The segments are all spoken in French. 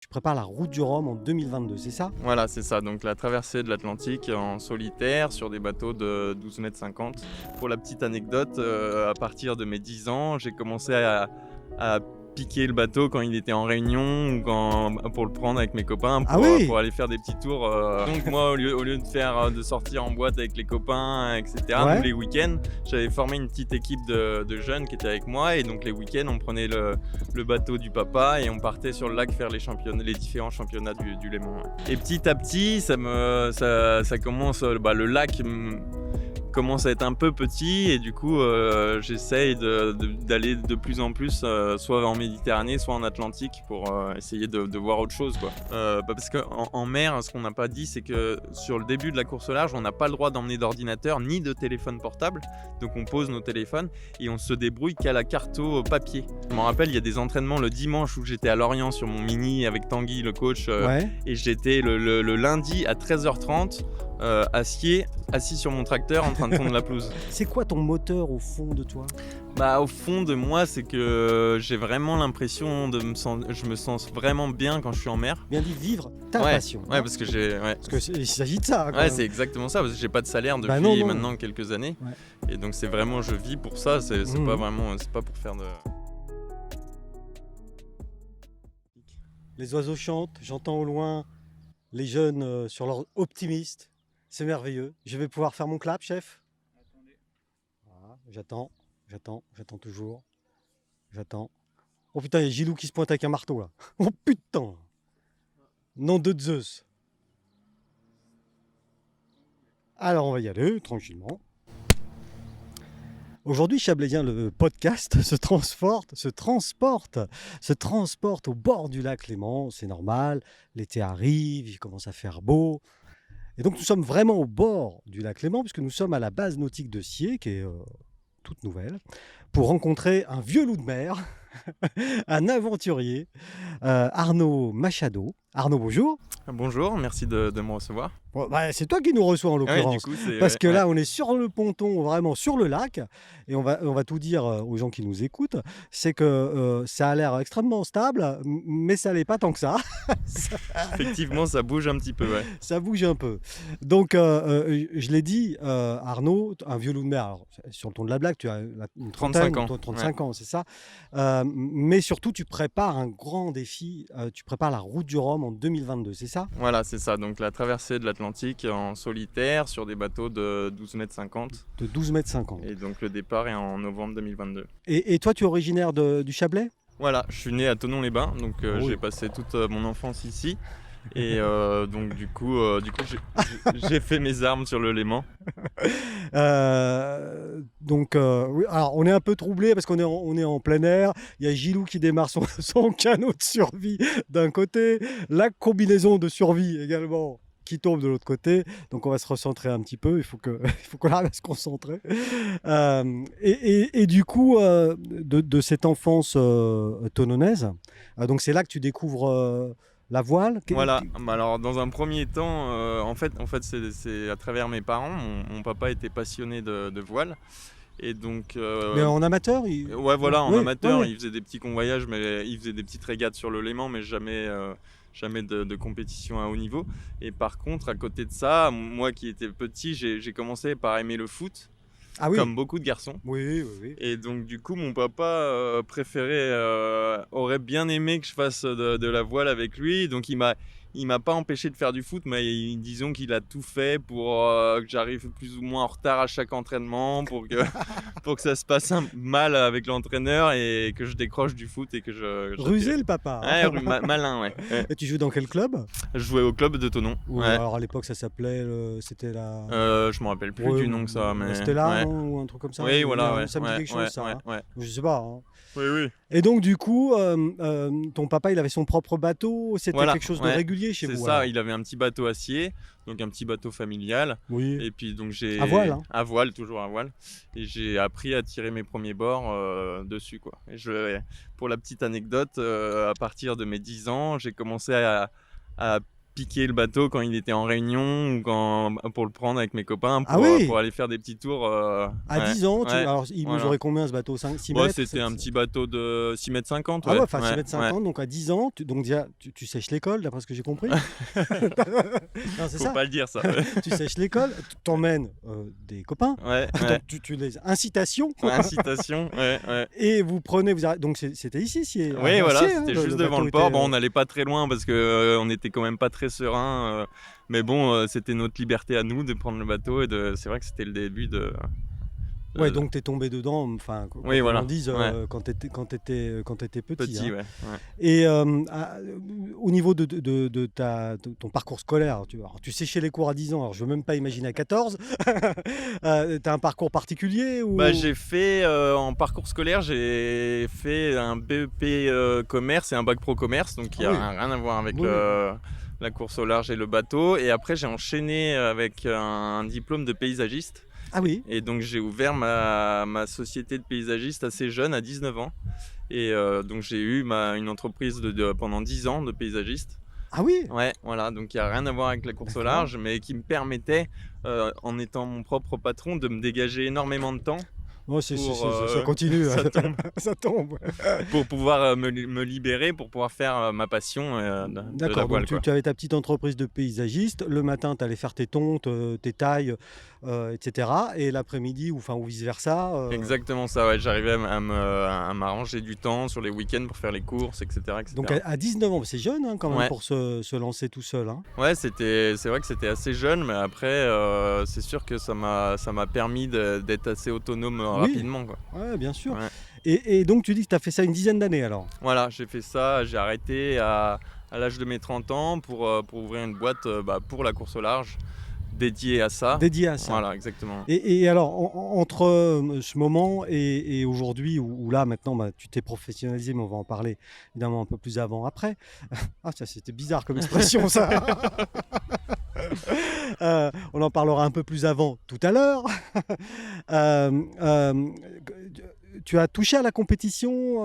Tu prépares la route du Rhum en 2022, c'est ça? Voilà, c'est ça. Donc la traversée de l'Atlantique en solitaire sur des bateaux de 12,50 m. Pour la petite anecdote, à partir de mes 10 ans, j'ai commencé à piquer le bateau quand il était en réunion ou pour le prendre avec mes copains Ah oui! pour aller faire des petits tours. Donc moi, au lieu de sortir en boîte avec les copains, etc., Ouais. nous les week-ends, j'avais formé une petite équipe de jeunes qui étaient avec moi. Et donc les week-ends, on prenait le bateau du papa et on partait sur le lac faire les différents championnats du Léman. Ouais. Et petit à petit, ça commence, le lac commence à être un peu petit et du coup j'essaye d'aller de plus en plus soit en Méditerranée soit en Atlantique pour essayer de voir autre chose quoi. Parce qu'en mer, ce qu'on n'a pas dit, c'est que sur le début de la course au large, on n'a pas le droit d'emmener d'ordinateur ni de téléphone portable, donc on pose nos téléphones et on se débrouille qu'à la carto papier. Je me rappelle, il y a des entraînements le dimanche où j'étais à Lorient sur mon mini avec Tanguy le coach Ouais. et j'étais le lundi à 13h30 assis sur mon tracteur en train de tondre la pelouse. C'est quoi ton moteur au fond de toi? Au fond de moi, c'est que j'ai vraiment l'impression je me sens vraiment bien quand je suis en mer. Bien dit, vivre ta Ouais, passion. ouais, parce que Parce qu'il s'agit de ça. Quand ouais, même. c'est exactement ça, parce que j'ai pas de salaire depuis non. maintenant quelques années. Ouais. Et donc c'est vraiment, je vis pour ça, c'est pas vraiment, c'est pas pour faire de... Les oiseaux chantent, j'entends au loin les jeunes sur leur optimiste. C'est merveilleux. Je vais pouvoir faire mon clap, chef? Attendez. Voilà, j'attends toujours. J'attends. Oh putain, il y a Gilou qui se pointe avec un marteau là. Oh putain! Nom de Zeus. Alors on va y aller tranquillement. Aujourd'hui, Chablaisien, le podcast se transporte au bord du lac Léman. C'est normal, l'été arrive, il commence à faire beau. Et donc nous sommes vraiment au bord du lac Léman, puisque nous sommes à la base nautique de Sciez, qui est toute nouvelle, pour rencontrer un vieux loup de mer, un aventurier, Arnaud Machado. Arnaud, bonjour. Bonjour, merci de me recevoir. Bon, c'est toi qui nous reçois en Ouais, l'occurrence. du coup, c'est... Parce que ouais, là, on est sur le ponton, vraiment sur le lac, et on va tout dire aux gens qui nous écoutent, c'est que ça a l'air extrêmement stable, mais ça l'est pas tant que ça. effectivement, ça bouge un petit peu, ouais. Ça bouge un peu. Donc, je l'ai dit, Arnaud, un vieux loup de mer, alors, sur le ton de la blague, tu as une 35 ans. 35 ans, c'est ça. Mais surtout, tu prépares un grand défi, tu prépares la route du Rhum en 2022, c'est ça? Voilà, c'est ça. Donc la traversée de l'Atlantique en solitaire sur des bateaux de 12,50 m. De 12,50 m. Et donc le départ est en novembre 2022. Et toi, tu es originaire du Chablais? Voilà, je suis né à Thonon-les-Bains, donc Oui. j'ai passé toute mon enfance ici. Et donc du coup j'ai fait mes armes sur le Léman. Oui, alors on est un peu troublé parce on est en plein air. Il y a Gilou qui démarre son canot de survie d'un côté, la combinaison de survie également qui tombe de l'autre côté. Donc on va se recentrer un petit peu. Il faut qu'on arrive à se concentrer. Et du coup, de cette enfance thononaise, donc c'est là que tu découvres la voile. Voilà, alors dans un premier temps, en fait c'est à travers mes parents. Mon papa était passionné de voile. Et donc, Mais en amateur ouais, voilà, en Oui, amateur, ouais. il faisait des petits convoyages, mais il faisait des petites régates sur le Léman, mais jamais de compétition à haut niveau. Et par contre, à côté de ça, moi qui étais petit, j'ai commencé par aimer le foot, Ah oui. comme beaucoup de garçons. Oui. Et donc du coup, mon papa aurait bien aimé que je fasse de la voile avec lui. Donc il m'a pas empêché de faire du foot, mais disons qu'il a tout fait pour que j'arrive plus ou moins en retard à chaque entraînement, pour que ça se passe mal avec l'entraîneur et que je décroche du foot et que je Rusé le papa. Ouais, malin, ouais. Et tu joues dans quel club? Je jouais au club de Thonon. Ou Ouais. alors à l'époque ça s'appelait, c'était la... Je me rappelle plus du nom que ça, mais... Stella, ouais. non, ou un truc comme ça. Oui, voilà, ouais. Ça me dit quelque chose, ça. Ouais, Hein. ouais. Je sais pas. Hein. Oui. Et donc du coup, ton papa, il avait son propre bateau. C'était Voilà, quelque chose de ouais. régulier chez C'est vous. ça, alors. il avait un petit bateau acier, donc un petit bateau familial. Oui. Et puis donc j'ai... À voile, hein. À voile, toujours à voile. Et j'ai appris à tirer mes premiers bords dessus, quoi. Et pour la petite anecdote, à partir de mes 10 ans, j'ai commencé à piqué le bateau quand il était en réunion ou pour le prendre avec mes copains Ah oui, pour aller faire des petits tours. à Ouais, 10 ans, ouais, alors il voilà. mesurait combien ce bateau? 6 Bon, mètres? c'était un petit bateau de 6,50 m, Ah ouais, ouais. enfin 6 Ouais, mètres ouais. 50, donc à 10 ans, donc déjà, tu sèches l'école, d'après ce que j'ai compris. Non, c'est Faut ça. pas le dire ça. Ouais, Tu sèches l'école, tu t'emmènes des copains, ouais. donc tu les incitations, Ouais, incitation, ouais, ouais. et vous prenez, donc c'était ici, Oui, à voilà, Vassier, hein, c'était juste le devant bateau le port. était, Bon, on n'allait pas très loin parce que on était quand même pas très serein. Mais bon, c'était notre liberté à nous de prendre le bateau c'est vrai que c'était le début de. Ouais, donc t'es tombé dedans, enfin, quoi Oui, qu'on en voilà. dise, Ouais. quand t'étais petit. Petit, Hein. ouais. Ouais. Et au niveau de ton parcours scolaire, alors, tu séchais les cours à 10 ans, alors je veux même pas imaginer à 14. T'as un parcours particulier Bah, ou... j'ai fait en parcours scolaire, j'ai fait un BEP commerce et un bac pro commerce, donc il Ah n'y oui, a rien à voir avec oui, la course au large et le bateau. Et après, j'ai enchaîné avec un diplôme de paysagiste. ah oui, Et donc, j'ai ouvert ma société de paysagiste assez jeune, à 19 ans. Et donc, j'ai eu une entreprise pendant 10 ans de paysagiste. ah oui, Ouais, voilà, donc il n'y a rien à voir avec la course au d'accord. large, mais qui me permettait, en étant mon propre patron, de me dégager énormément de temps Oh, pour, ça continue, ça tombe. ça tombe. Pour pouvoir me libérer, pour pouvoir faire ma passion de la D'accord, voile, donc quoi. tu avais ta petite entreprise de paysagiste. Le matin, tu allais faire tes tontes, tes tailles, etc. Et l'après-midi, ou vice-versa. Exactement ça, ouais, j'arrivais à m'arranger du temps sur les week-ends pour faire les courses, etc. etc. Donc à 19 ans, c'est jeune hein, quand même Ouais. pour se lancer tout seul. Hein. Ouais, c'est vrai que c'était assez jeune, mais après, c'est sûr que ça m'a permis d'être assez autonome Oui. rapidement, quoi. Ouais, bien sûr. Ouais. Et donc tu dis que tu as fait ça une dizaine d'années alors. Voilà, j'ai fait ça, j'ai arrêté à l'âge de mes 30 ans pour ouvrir une boîte pour la course au large, dédiée à ça. Dédié à ça. Voilà, exactement. Et alors, entre ce moment et aujourd'hui, où là maintenant tu t'es professionnalisé, mais on va en parler évidemment un peu plus avant, après. Ah, ça c'était bizarre comme expression ça. On en parlera un peu plus avant tout à l'heure. Tu as touché à la compétition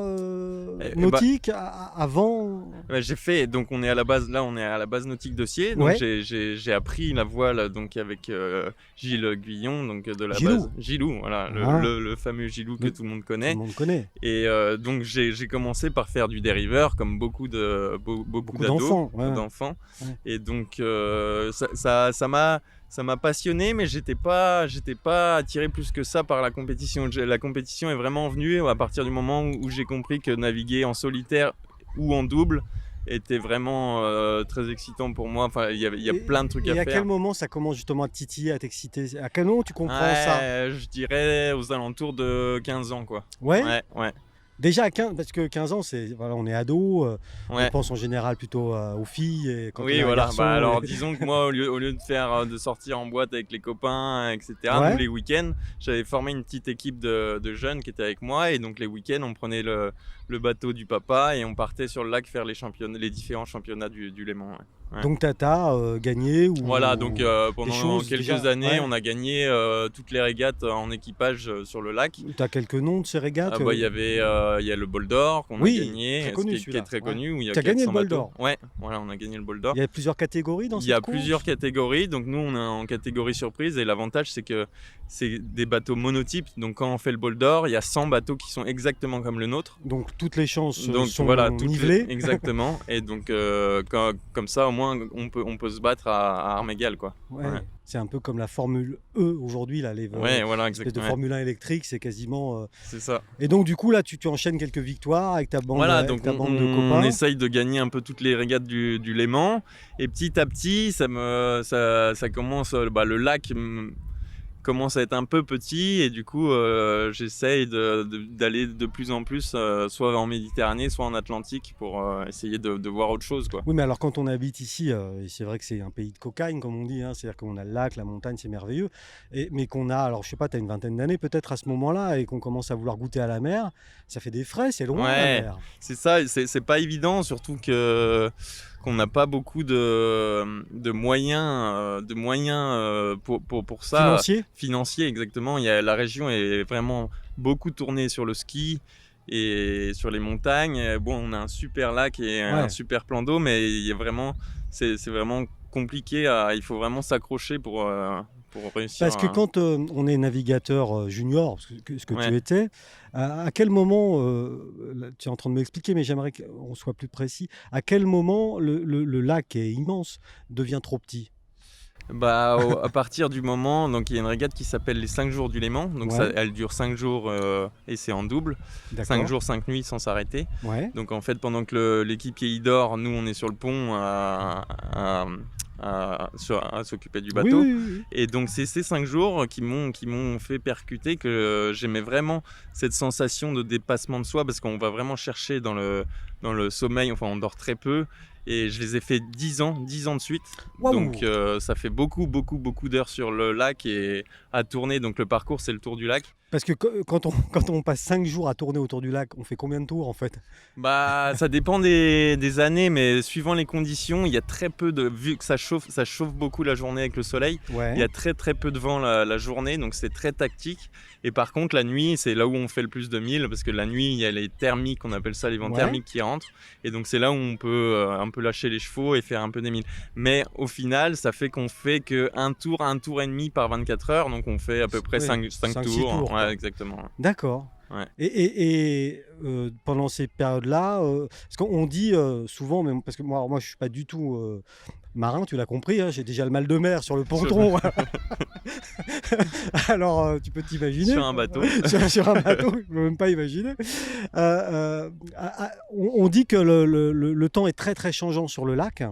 nautique avant? Ouais, j'ai fait, donc on est à la base nautique d'Ossier, donc Ouais. j'ai appris la voile donc avec Gilles Guillon, donc de la Gilou. base. Gilou, voilà, Ah. le fameux Gilou que tout le monde Tout connaît. le monde connaît. Et donc j'ai commencé par faire du dériveur comme beaucoup Beaucoup d'ados, d'enfants. Ouais. d'enfants. Ouais. Et donc ça m'a passionné, mais j'étais pas attiré plus que ça par la compétition. La compétition est vraiment venue à partir du moment où j'ai compris que naviguer en solitaire ou en double était vraiment très excitant pour moi. Enfin, il y a plein de trucs à Et à faire. quel moment ça commence justement à te titiller, à t'exciter? À quel moment tu comprends ça? Ouais, je dirais aux alentours de 15 ans, quoi. Ouais. Ouais. Déjà à 15, parce que 15 ans, voilà, on est ado, on Ouais. pense en général plutôt aux filles. Et quand on Oui, est un voilà. garçon, Alors, et- disons que moi, au lieu de sortir en boîte avec les copains, etc., Ouais. nous, les week-ends, j'avais formé une petite équipe de jeunes qui étaient avec moi. Et donc, les week-ends, on prenait le bateau du papa et on partait sur le lac faire les différents championnats du Léman. Ouais. Ouais. Donc Tata gagné ou... Voilà, donc pendant choses quelques déjà, années, ouais. on a gagné toutes les régates en équipage sur le lac. Tu as quelques noms de ces régates? Il y a le Bol d'Or qu'on Oui, a gagné, très connu qui est celui-là, très ouais. connu, où il y a T'as gagné le 400 Bol bateaux. d'Or? Ouais, voilà, on a gagné le Bol d'Or. Il y a plusieurs catégories dans Il y a cette course? plusieurs catégories, donc nous on est en catégorie surprise et l'avantage c'est que c'est des bateaux monotypes, donc quand on fait le Bol d'Or, il y a 100 bateaux qui sont exactement comme le nôtre. Donc toutes les chances Donc sont voilà, nivelées. exactement, et donc comme ça au moins on peut se battre à armes égales, quoi. Ouais. Ouais. C'est un peu comme la Formule E aujourd'hui, là, Ouais, voilà, espèce de exactement. Formule 1 électrique, c'est quasiment... C'est ça. Et donc du coup là tu enchaînes quelques victoires avec ta bande, Voilà, avec donc ta on, bande de on copains. essaye de gagner un peu toutes les régates du Léman, et petit à petit ça commence, le lac commence à être un peu petit, et du coup j'essaye d'aller de plus en plus soit en Méditerranée soit en Atlantique pour essayer de voir autre chose, quoi. Oui, mais alors quand on habite ici, et c'est vrai que c'est un pays de cocaïne, comme on dit, hein, c'est-à-dire qu'on a le lac, la montagne, c'est merveilleux, mais qu'on a, alors je sais pas, tu as une vingtaine d'années peut-être à ce moment-là, et qu'on commence à vouloir goûter à la mer, ça fait des frais, c'est loin la Ouais. mer. C'est ça, c'est pas évident, surtout qu'on n'a pas beaucoup de moyens pour ça. Financier. Exactement. La région est vraiment beaucoup tournée sur le ski et sur les montagnes. Bon, on a un super lac et un super plan d'eau, mais il y a vraiment, Ouais. c'est vraiment compliqué. Il faut vraiment s'accrocher pour réussir. Parce que quand on est navigateur junior, ce que tu Ouais. étais, à quel moment, là, tu es en train de m'expliquer, mais j'aimerais qu'on soit plus précis, à quel moment le lac qui est immense devient trop petit? Bah, à partir du moment, donc il y a une régate qui s'appelle les 5 jours du Léman, donc ça, Ouais, elle dure 5 jours et c'est en double, 5 d'accord. jours, 5 nuits sans s'arrêter. Ouais, Donc en fait, pendant que l'équipier y dort, nous on est sur le pont à s'occuper du oui, bateau. oui, oui, oui. Et donc c'est ces 5 jours qui m'ont fait percuter que j'aimais vraiment cette sensation de dépassement de soi parce qu'on va vraiment chercher dans le sommeil, enfin on dort très peu. Et je les ai fait 10 ans de suite. Donc Waouh! ça fait beaucoup, beaucoup, beaucoup d'heures sur le lac et à tourner. Donc le parcours, c'est le tour du lac. Parce que quand on passe 5 jours à tourner autour du lac, on fait combien de tours en fait? Bah, ça dépend des années, mais suivant les conditions, il y a très peu vu que ça chauffe beaucoup la journée avec le soleil. Il y Ouais, a très très peu de vent la journée, donc c'est très tactique. Et par contre, la nuit, c'est là où on fait le plus de milles, parce que la nuit, il y a les thermiques, on appelle ça les vents ouais. thermiques qui rentrent. Et donc c'est là où on peut un peu lâcher les chevaux et faire un peu des milles. Mais au final, ça fait qu'on fait que un tour et demi par 24 heures, donc on fait à peu près Oui, 5 5-6 tours. tours, Ouais, quoi. exactement. D'accord. Ouais. Et pendant ces périodes-là, parce qu'on dit souvent, mais parce que moi je suis pas du tout marin, tu l'as compris, hein, j'ai déjà le mal de mer sur le ponton. Alors tu peux t'imaginer Sur un bateau. sur un bateau, je peux même pas imaginer. On dit que le temps est très très changeant sur le lac.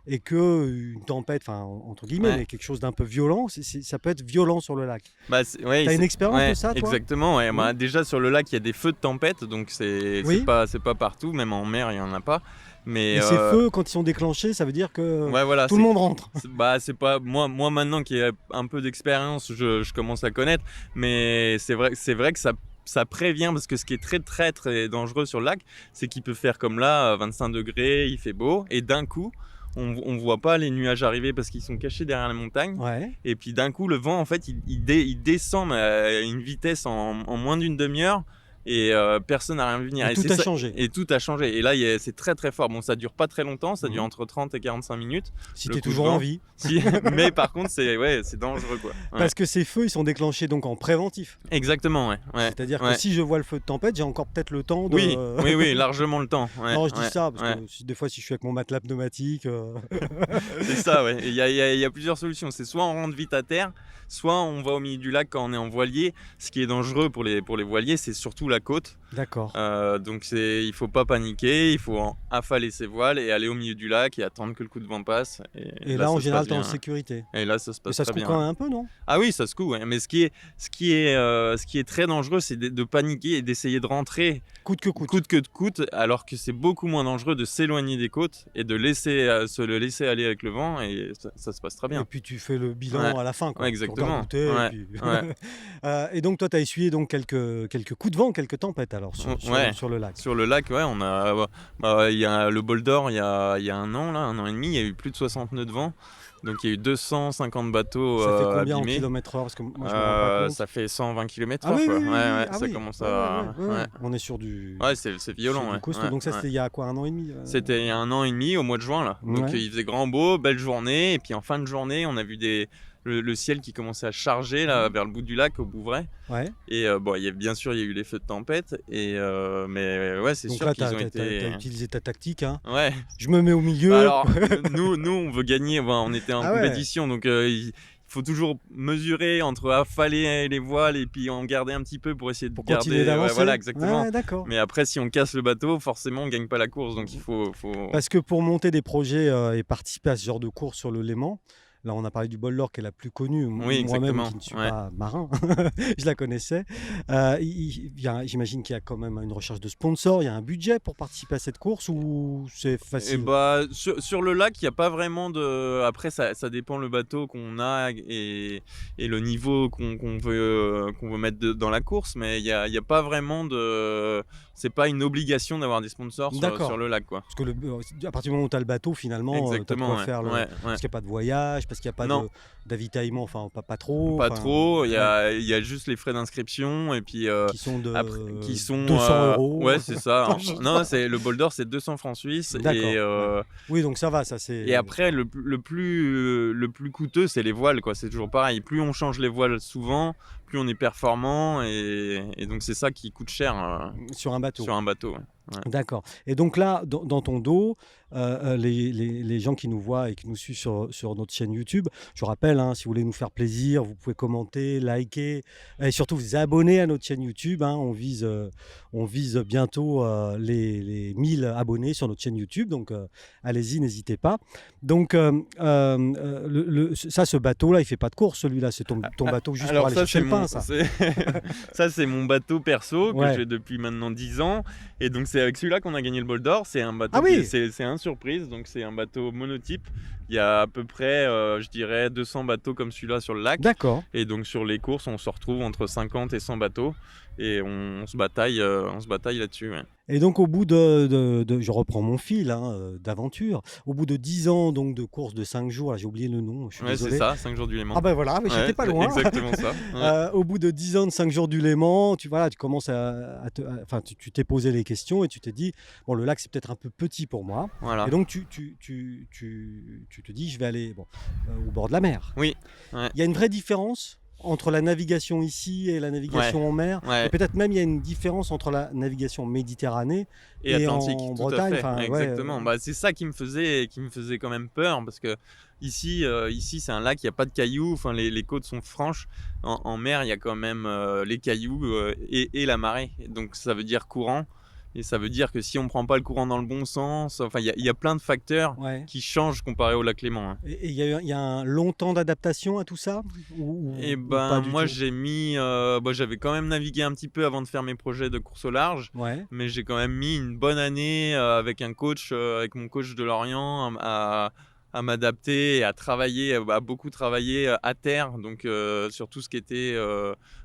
Et qu'une tempête, enfin entre guillemets, Ouais. mais quelque chose d'un peu violent, ça peut être violent sur le lac. Bah, ouais, T'as une expérience de ça, toi? exactement. Ouais. Oui. Bah, déjà sur le lac, il y a des feux de tempête, donc c'est Oui. c'est pas partout, même en mer, il y en a pas. Mais Et ces feux, quand ils sont déclenchés, ça veut dire que ouais, voilà, tout le monde rentre. c'est pas moi maintenant qui ai un peu d'expérience, je commence à connaître, mais c'est vrai que ça prévient parce que ce qui est très très très dangereux sur le lac, c'est qu'il peut faire comme là, 25 degrés, il fait beau, et d'un coup, on voit pas les nuages arriver parce qu'ils sont cachés derrière la montagne. Ouais. Et puis d'un coup, le vent, en fait, il descend mais à une vitesse en moins d'une demi-heure et personne n'a rien vu venir. Et tout a changé. Et tout a changé. Et là, c'est très très fort. Bon, ça dure pas très longtemps, ça dure Mhm. entre 30 et 45 minutes. Si Le tu es coup de toujours vent. en vie. Mais par contre, c'est dangereux, quoi. Ouais. Parce que ces feux, ils sont déclenchés donc en préventif. Exactement, ouais. C'est-à-dire que Ouais. si je vois le feu de tempête, j'ai encore peut-être le temps de. Oui, largement le temps. Ouais, Non, je dis ouais, ça parce ouais. que des fois, si je suis avec mon matelas pneumatique. C'est ça, ouais. Il y a plusieurs solutions. C'est soit on rentre vite à terre, soit on va au milieu du lac quand on est en voilier. Ce qui est dangereux pour les voiliers, c'est surtout la côte. D'accord. Donc il faut pas paniquer, il faut affaler ses voiles et aller au milieu du lac et attendre que le coup de vent passe. Et là, en ça se général, passe t'es en bien. sécurité. Et là, ça se Mais passe ça se très coupe bien. quand même un peu, non? Ah oui, ça secoue, ouais. Mais ce qui est très dangereux, c'est de paniquer et d'essayer de rentrer Coûte que coûte. coûte que coûte, alors que c'est beaucoup moins dangereux de s'éloigner des côtes et de se le laisser aller avec le vent et ça se passe très Et bien. puis tu fais le bilan Ouais. à la fin, quoi. Ouais, Tu exactement. regardes où t'es, Ouais, et puis- ouais. Et donc toi, tu as essuyé donc quelques coups de vent, quelques tempêtes alors Ouais. sur le lac. Sur le lac, ouais, il y a le bol d'or, il y a un an et demi, il y a eu plus de 60 nœuds de vent. Donc il y a eu 250 bateaux Ça fait combien en abîmés. kilomètres heure? Parce que moi, je me rends pas compte. Ça fait 120 km/h, Ah oui, quoi. oui, oui, Ouais, oui. ouais, Ah ça oui. commence Ouais, à. ouais, ouais, ouais. Ouais, On est sur du. ouais, c'est violent, sur du ouais. costaud. Ouais, Donc ça, ouais. c'était il y a quoi, 1 an et demi C'était il y a 1 an et demi, au mois de juin, là. Donc Ouais. il faisait grand beau, belle journée. Et puis en fin de journée, on a vu le ciel qui commençait à charger là, vers le bout du lac, au Bouvray. Ouais. Et bon, bien sûr, il y a eu les feux de tempête. Mais ouais, c'est Donc sûr là, qu'ils ont t'as été. utilisé ta tactique. Hein. Ouais. Je me mets au milieu. Bah alors, nous, on veut gagner. Enfin, on était en Ah ouais. compétition, donc il faut toujours mesurer entre affaler les voiles et puis en garder un petit peu pour essayer de pour garder. continuer d'avancer. Ouais, voilà, exactement. Ouais, d'accord. Mais après, si on casse le bateau, forcément, on gagne pas la course. Donc il faut. Parce que pour monter des projets et participer à ce genre de course sur le Léman, là on a parlé du bol d'or qui est la plus connue, Oui, moi-même exactement. qui ne suis Ouais. pas marin, je la connaissais. J'imagine qu'il y a quand même une recherche de sponsors, il y a un budget pour participer à cette course ou c'est Et facile? bah, sur le lac, il n'y a pas vraiment de. Après, ça dépend le bateau qu'on a et le niveau qu'on veut mettre dans la course, mais il n'y a pas vraiment de. C'est pas une obligation d'avoir des sponsors D'accord. sur le lac, quoi. Parce que à partir du moment où tu as le bateau, finalement, tu as de Exactement, quoi ouais. faire Ouais, ouais. parce qu'il n'y a pas de voyage, parce qu'il n'y a pas Non. d'avitaillement, enfin pas trop. Pas enfin, trop, il y ouais, a juste les frais d'inscription et puis qui sont de après qui sont 200 €. ouais, c'est ça. Enfin, je sais Non, pas. c'est le bol d'or, c'est 200 francs suisses D'accord. Ouais. Oui, donc ça va, ça et c'est. après le plus coûteux, c'est les voiles quoi, c'est toujours pareil. Plus on change les voiles souvent, plus on est performant et donc c'est ça qui coûte cher, Sur un bateau. sur un bateau, ouais. Ouais. D'accord. Et donc là, dans ton dos, les gens qui nous voient et qui nous suivent sur notre chaîne YouTube, je vous rappelle, hein, si vous voulez nous faire plaisir, vous pouvez commenter, liker et surtout vous abonner à notre chaîne YouTube, hein. On vise bientôt les 1000 abonnés sur notre chaîne YouTube, donc allez-y, n'hésitez pas. Donc ça, ce bateau-là, il fait pas de course, celui-là, c'est ton bateau juste pour Alors aller ça, chercher c'est le pain, ça. ça, c'est mon bateau perso que Ouais. j'ai depuis maintenant 10 ans. Et donc, c'est avec celui-là qu'on a gagné le bol d'or. C'est un bateau, Ah oui. c'est un surprise. Donc, c'est un bateau monotype. Il y a à peu près, je dirais, 200 bateaux comme celui-là sur le lac. D'accord. Et donc, sur les courses, on se retrouve entre 50 et 100 bateaux. Et on se bataille là-dessus. Ouais. Et donc au bout je reprends mon fil d'aventure, au bout de 10 ans donc de course de 5 jours, là j'ai oublié le nom, je suis Ouais, désolé. c'est ça, 5 jours du Léman. Ah ben voilà, mais j'étais Ouais, pas c'est loin. exactement ça. Ouais. Au bout de 10 ans de 5 jours du Léman, tu commences enfin tu t'es posé les questions et tu t'es dit, bon le lac c'est peut-être un peu petit pour moi. Voilà. Et donc tu te dis, je vais aller au bord de la mer. Oui. Ouais. Il y a une vraie différence entre la navigation ici et la navigation en mer. Ouais. Et peut-être même il y a une différence entre la navigation Méditerranée Et Atlantique, en tout Bretagne. à fait, Enfin, ouais, exactement. Bah, c'est ça qui me faisait quand même peur parce que ici c'est un lac, il n'y a pas de cailloux, enfin, les côtes sont franches. En mer, il y a quand même les cailloux et la marée. Et donc ça veut dire courant. Et ça veut dire que si on ne prend pas le courant dans le bon sens, enfin, il y a plein de facteurs ouais. qui changent comparé au lac Léman. Hein. Et il y a un long temps d'adaptation à tout ça Et ou pas du moi tout. j'ai mis, j'avais quand même navigué un petit peu avant de faire mes projets de course au large. Ouais. Mais j'ai quand même mis une bonne année avec un coach, avec mon coach de Lorient, à m'adapter et à travailler, à beaucoup travailler à terre, donc sur tout ce qui était...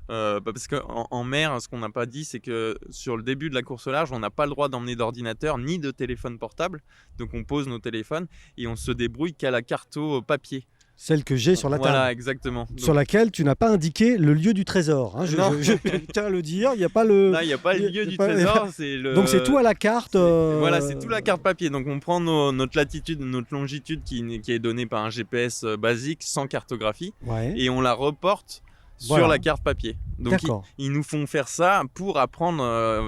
parce qu'en mer, ce qu'on n'a pas dit, c'est que sur le début de la course au large, on n'a pas le droit d'emmener d'ordinateur ni de téléphone portable. Donc on pose nos téléphones et on se débrouille qu'à la carte papier. Celle que j'ai sur la table. Voilà, exactement. Sur laquelle tu n'as pas indiqué le lieu du trésor. Hein. Non. Je tiens à le dire, il n'y a pas le. Là, il n'y a pas le lieu du trésor. Donc c'est tout à la carte. Voilà, c'est tout la carte papier. Donc on prend notre latitude, notre longitude qui est donnée par un GPS basique sans cartographie Ouais. et on la reporte sur Voilà. la carte papier. Donc D'accord. ils nous font faire ça pour apprendre,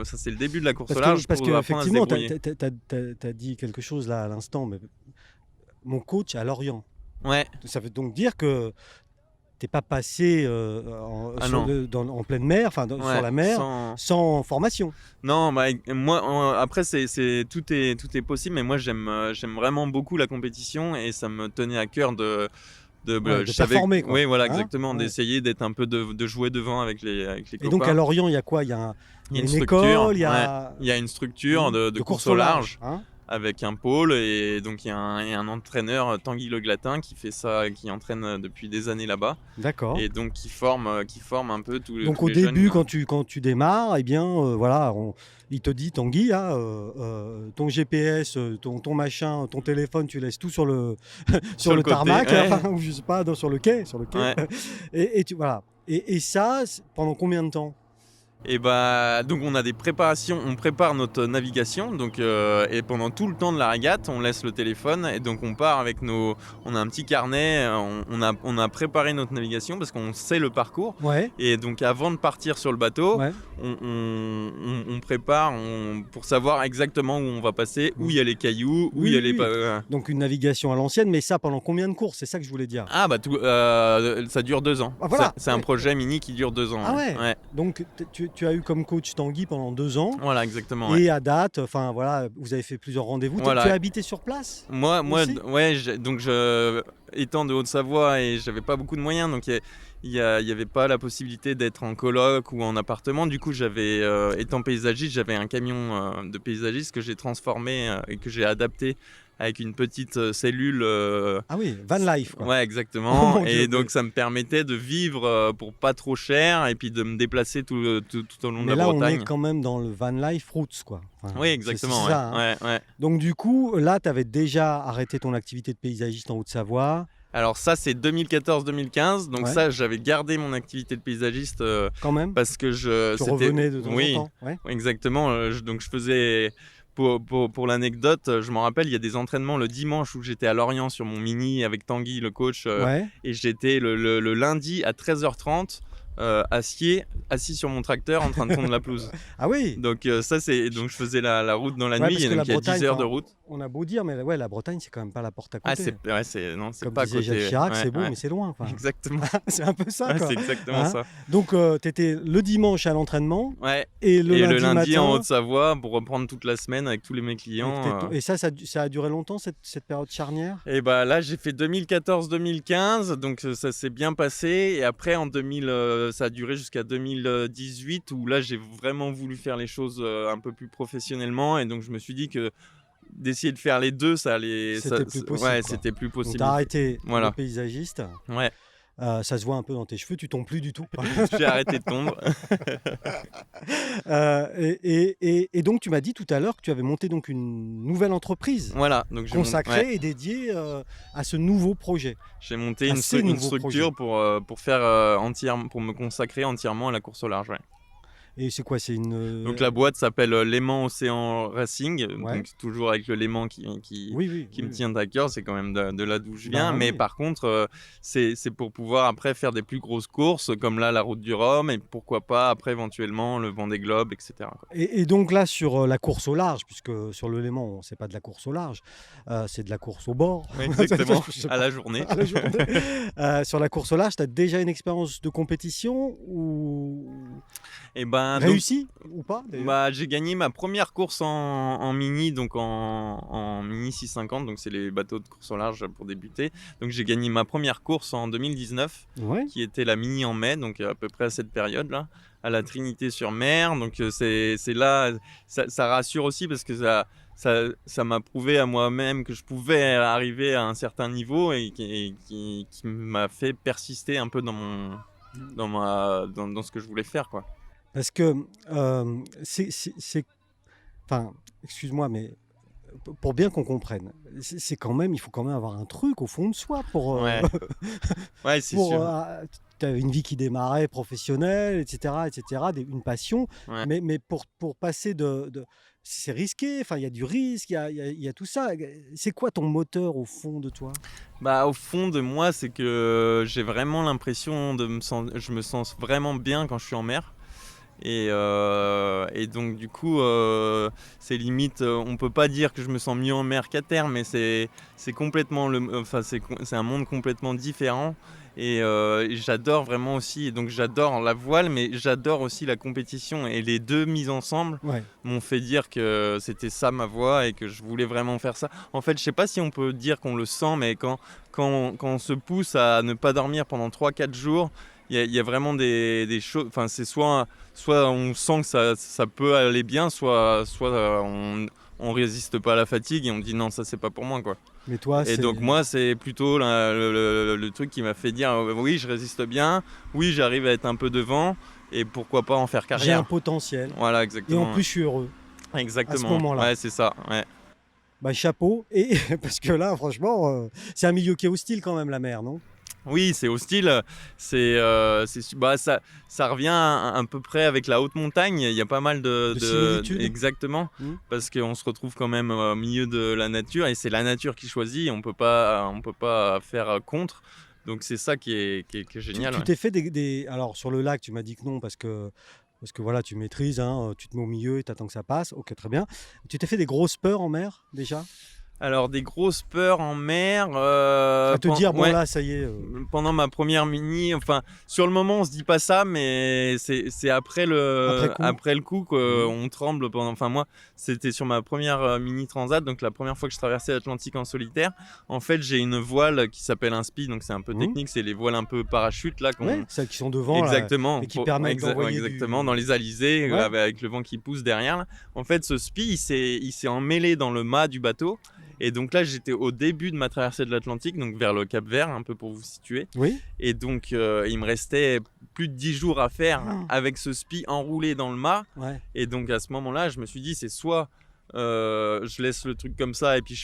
ça c'est le début de la course au Parce large, que pour apprendre à se effectivement, débrouiller. tu as dit quelque chose là à l'instant, mais mon coach à Lorient. Ouais, Ça veut donc dire que tu n'es pas passé Ah non. en pleine mer, enfin ouais, sur la mer, sans formation. Non, bah, moi, après, tout est possible, mais moi, j'aime vraiment beaucoup la compétition et ça me tenait à cœur de De je savais, performer, quoi. oui, voilà, Hein, exactement, ouais. d'essayer d'être un peu de jouer devant avec les Et copains. donc à Lorient, il y a quoi? Il y a Il y a une structure, école, il y a il y a une structure de course au large hein. avec un pôle et donc il y a un entraîneur, Tanguy Le Glatin, qui fait ça, qui entraîne depuis des années là-bas D'accord. et donc qui forme un peu tous Donc tous au les début, jeunes. quand tu démarres, eh bien, voilà, il te dit, Tanguy, ton GPS, ton machin, ton téléphone, tu laisses tout sur le, sur le côté, tarmac, ouais. enfin, ou je sais pas, sur le quai. Ouais. Et voilà. Et ça, pendant combien de temps? Et donc on a des préparations, on prépare notre navigation, donc et pendant tout le temps de la régate, on laisse le téléphone et donc on part avec on a un petit carnet, on a préparé notre navigation parce qu'on sait le parcours Ouais. et donc avant de partir sur le bateau, Ouais. on prépare pour savoir exactement où on va passer, où il y a les cailloux, où Oui, il y a les oui. Donc une navigation à l'ancienne, mais ça pendant combien de courses? C'est ça que je voulais dire. Ah bah ça dure 2 ans. Ah, voilà. C'est un Ouais. projet mini qui dure 2 ans. Ah ouais. Ouais. Donc tu as eu comme coach Tanguy pendant 2 ans. Voilà, exactement. Ouais. Et à date, enfin voilà, vous avez fait plusieurs rendez-vous. Voilà. Tu as habité sur place? Moi, Aussi ouais, étant de Haute-Savoie et j'avais pas beaucoup de moyens, donc il y avait pas la possibilité d'être en coloc ou en appartement. Du coup, étant paysagiste, j'avais un camion de paysagiste que j'ai transformé et que j'ai adapté avec une petite cellule. Ah oui, van life, quoi. Ouais, exactement. Oh mon Dieu, et donc, oui. ça me permettait de vivre pour pas trop cher et puis de me déplacer tout au long de Mais la là, on Bretagne. est quand même dans le van life roots, quoi. Enfin, Oui, exactement. c'est ça, hein. ouais. Donc du coup, là, tu avais déjà arrêté ton activité de paysagiste en Haute-Savoie. Alors ça, c'est 2014-2015. Donc Ouais. ça, j'avais gardé mon activité de paysagiste Quand même. parce que Tu revenais de temps oui, en temps. Ouais. exactement. Donc je faisais... Pour l'anecdote, je m'en rappelle, il y a des entraînements le dimanche où j'étais à Lorient sur mon mini avec Tanguy, le coach, Ouais. et j'étais le lundi à 13h30 assis sur mon tracteur en train de tondre la pelouse. Ah oui. Donc donc je faisais la route dans la Ouais, nuit, parce et que donc la il y a Bretagne, 10 heures de enfin, route. on a beau dire, mais ouais, la Bretagne, c'est quand même pas la porte à Ah, côté. non, c'est Comme pas à disait côté. Jacques Chirac, Ouais, c'est beau, ouais. mais c'est loin. Enfin, Exactement. c'est un peu ça, Ouais, quoi. c'est exactement Hein. ça. Donc, tu étais le dimanche à l'entraînement Ouais. et le Et lundi le lundi matin. en Haute-Savoie pour reprendre toute la semaine avec tous mes avec clients. Et ça a duré longtemps, cette période charnière? Et bah là, j'ai fait 2014-2015, donc ça s'est bien passé. Et après, ça a duré jusqu'à 2018, où là, j'ai vraiment voulu faire les choses un peu plus professionnellement. Et donc, je me suis dit que d'essayer de faire les deux, ça allait. C'était plus possible, Ouais, quoi. c'était plus Donc, possible. tu as arrêté Voilà. le paysagiste. Ouais, Ça se voit un peu dans tes cheveux, tu tombes plus du tout. j'ai arrêté de tondre. Et donc, tu m'as dit tout à l'heure que tu avais monté donc une nouvelle entreprise Voilà, donc consacrée ouais, et dédiée à ce nouveau projet. j'ai monté À ces une nouveaux structure pour faire pour me consacrer entièrement à la course au large. Ouais. Et c'est quoi? C'est une. Donc la boîte s'appelle Léman Océan Racing, Ouais. donc toujours avec le Léman qui Oui. me tient à cœur, c'est quand même de là d'où je viens. Bah Mais oui. par contre, c'est pour pouvoir après faire des plus grosses courses, comme là la Route du Rhum, et pourquoi pas après éventuellement le Vendée Globe, etc. quoi. Et donc là, sur la course au large, puisque sur le Léman, c'est pas de la course au large, c'est de la course au bord. Ouais, exactement, Je sais à pas. la journée. À la journée. Sur la course au large, tu as déjà une expérience de compétition ou Et ben, donc, réussie ou pas d'ailleurs? bah, j'ai gagné ma première course en mini, donc en mini 650, donc c'est les bateaux de course au large pour débuter. Donc j'ai gagné ma première course en 2019. Ouais. Qui était la mini en mai, donc à peu près à cette période-là, à la Trinité-sur-Mer. Donc c'est là, ça rassure aussi parce que ça m'a prouvé à moi-même que je pouvais arriver à un certain niveau et qui m'a fait persister un peu dans ce que je voulais faire, quoi. Parce que enfin, excuse-moi, mais pour bien qu'on comprenne, c'est quand même, il faut quand même avoir un truc au fond de soi pour. Ouais, ouais, c'est Pour, sûr. tu avais une vie qui démarrait professionnelle, etc., une passion, Ouais. mais pour passer c'est risqué, enfin, il y a du risque, il y a tout ça. C'est quoi ton moteur au fond de toi? Bah, au fond de moi, c'est que j'ai vraiment l'impression je me sens vraiment bien quand je suis en mer. Et donc du coup, c'est limite, on peut pas dire que je me sens mieux en mer qu'à terre, mais c'est complètement c'est un monde complètement différent. Et j'adore vraiment aussi, et donc j'adore la voile, mais j'adore aussi la compétition. Et les deux mises ensemble Ouais. m'ont fait dire que c'était ça ma voie et que je voulais vraiment faire ça. En fait, je sais pas si on peut dire qu'on le sent, mais quand on se pousse à ne pas dormir pendant 3-4 jours, il y a vraiment des choses. Enfin, c'est soit on sent que ça peut aller bien, soit on résiste pas à la fatigue et on dit non, ça c'est pas pour moi, quoi. Mais toi, Et donc moi, c'est plutôt le truc qui m'a fait dire oui, je résiste bien, oui, j'arrive à être un peu devant, et pourquoi pas en faire j'ai un carrière. potentiel. Voilà, Et exactement. en plus, je suis heureux. Exactement. moment-là. Ouais, c'est ça. Ouais. Bah, chapeau. Et parce que là, franchement, c'est un milieu qui est hostile quand même, la mer, non? Oui, c'est hostile. Ça revient à peu près avec la haute montagne. Il y a pas mal De similitudes. Exactement, parce qu'on se retrouve quand même au milieu de la nature et c'est la nature qui choisit. On peut pas faire contre. Donc c'est ça qui est génial. Tu Ouais. t'es fait alors sur le lac, tu m'as dit que non parce que voilà, tu maîtrises, hein, tu te mets au milieu et t'attends que ça passe. Ok, très bien. Tu t'es fait des grosses peurs en mer déjà? Alors des grosses peurs en mer. À te dire, bon ouais. là, ça y est. Pendant ma première mini, enfin sur le moment on se dit pas ça, mais c'est après le coup qu'on tremble pendant. Enfin moi c'était sur ma première mini transat, donc la première fois que je traversais l'Atlantique en solitaire. En fait j'ai une voile qui s'appelle un spi, donc c'est un peu technique, c'est les voiles un peu parachute là Ouais, celles qui sont devant là, exactement, et qui permettent d'envoyer exactement dans les alizés Ouais. avec le vent qui pousse derrière. Là. En fait ce spi il s'est emmêlé dans le mât du bateau. Et donc là, j'étais au début de ma traversée de l'Atlantique, donc vers le Cap-Vert, un peu pour vous situer. Oui. Et donc, il me restait plus de 10 jours à faire avec ce spi enroulé dans le mât. Ouais. Et donc, à ce moment-là, je me suis dit, c'est soit je laisse le truc comme ça et puis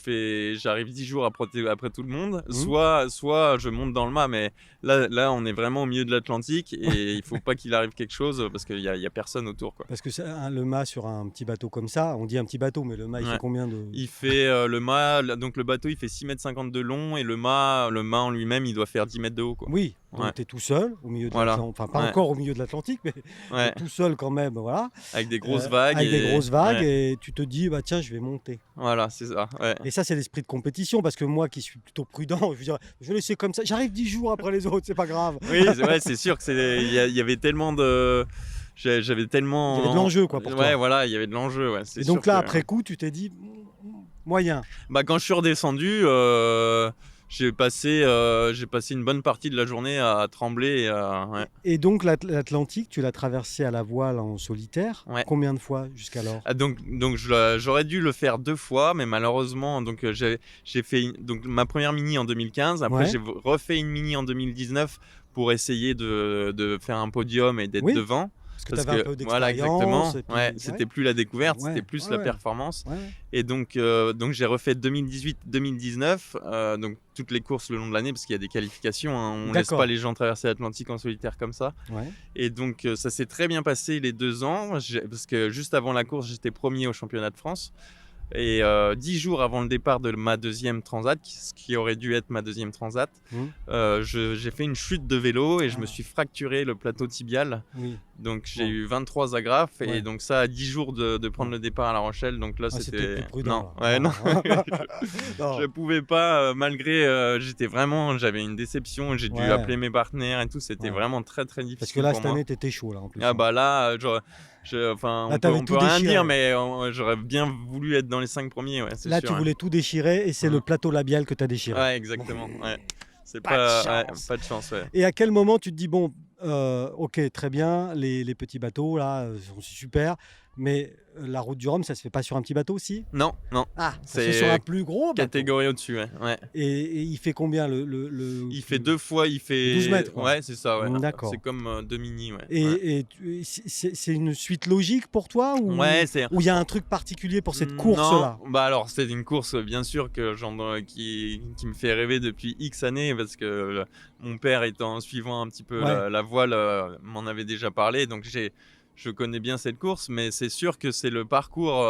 j'arrive 10 jours après tout le monde. Mmh. Soit je monte dans le mât, mais là, on est vraiment au milieu de l'Atlantique et il faut pas qu'il arrive quelque chose parce qu'il y a personne autour, quoi. Parce que le mât sur un petit bateau comme ça, on dit un petit bateau, mais le mât, il Ouais. fait combien de... Il fait le mât, donc le bateau il fait 6,50 m de long et le mât en lui-même il doit faire 10 mètres de haut, quoi. Oui, donc Ouais. tu es tout seul au milieu de Voilà. l'Atlantique, enfin pas Ouais. encore au milieu de l'Atlantique, mais Ouais. tout seul quand même, voilà. Avec des grosses vagues. Avec des grosses vagues, Ouais. et tu te dis, bah tiens, je vais monter. Voilà, c'est ça. Ouais. Et ça, c'est l'esprit de compétition, parce que moi qui suis plutôt prudent, je veux dire, je vais laisser comme ça, j'arrive 10 jours après les autres, c'est pas grave. Oui, c'est sûr que il y avait tellement de. J'avais tellement. Il y avait de l'enjeu, quoi, pour toi. Ouais, voilà, il y avait de l'enjeu. Ouais, c'est Et donc sûr là, que- après coup, tu t'es dit, moyen. Bah, quand je suis redescendu, j'ai passé une bonne partie de la journée à trembler. Ouais. Et donc l'Atlantique, tu l'as traversé à la voile en solitaire. Ouais. Combien de fois jusqu'alors? Ah, donc j'aurais dû le faire 2 fois, mais malheureusement, donc j'ai fait donc ma première mini en 2015. Après, Ouais. j'ai refait une mini en 2019 pour essayer de faire un podium et d'être Oui. devant. Parce que tu avais un peu Voilà, d'expérience. exactement. et puis- Ouais, c'était plus la découverte, Ouais, c'était plus ouais, la ouais. performance. Ouais. Et donc j'ai refait 2018-2019, donc toutes les courses le long de l'année, parce qu'il y a des qualifications, hein. On laisse D'accord. pas les gens traverser l'Atlantique en solitaire comme ça. Ouais. Et donc ça s'est très bien passé les 2 ans, parce que juste avant la course, j'étais premier au championnat de France. Et 10 jours avant le départ de ma deuxième transat, ce qui aurait dû être ma deuxième transat, j'ai fait une chute de vélo et je me suis fracturé le plateau tibial. Oui. Donc j'ai Bon. eu 23 agrafes Ouais. et donc ça à 10 jours de prendre le départ à La Rochelle. Donc là Ah, c'était plus prudent. non, là. ouais, non. Non. Je pouvais pas, malgré j'avais une déception, j'ai dû Ouais. appeler mes partenaires et tout, c'était Ouais. vraiment très très difficile Parce que là, pour cette moi. année, t'étais chaud, là, en plus. Ah bah là, enfin, Là, on t'avais peut tout rien déchiré. dire, mais j'aurais bien voulu être dans les 5 premiers, ouais, c'est Là, sûr. tu ouais. voulais tout déchirer, et c'est Mhm. le plateau labial que tu as déchiré. Ouais, exactement. Ouais. C'est Pas de pas, chance. pas de chance, ouais. Et à quel moment tu te dis, bon, ok, très bien, les petits bateaux, là, sont super, mais la route du Rhum, ça se fait pas sur un petit bateau aussi? Non, non, Ah, ça se c'est fait sur un plus gros bateau. catégorie au-dessus, ouais. Ouais. Et il fait combien Il fait 2 fois, il fait 12 mètres, quoi. Ouais, c'est ça, ouais. D'accord. C'est comme 2 mini, ouais. Et, Ouais. c'est une suite logique pour toi, ou Ouais, c'est il y a un truc particulier pour cette course-là? Non, bah alors c'est une course bien sûr que qui me fait rêver depuis X années parce que mon père étant suivant un petit peu Ouais. la voile m'en avait déjà parlé, donc je connais bien cette course, mais c'est sûr que c'est le parcours,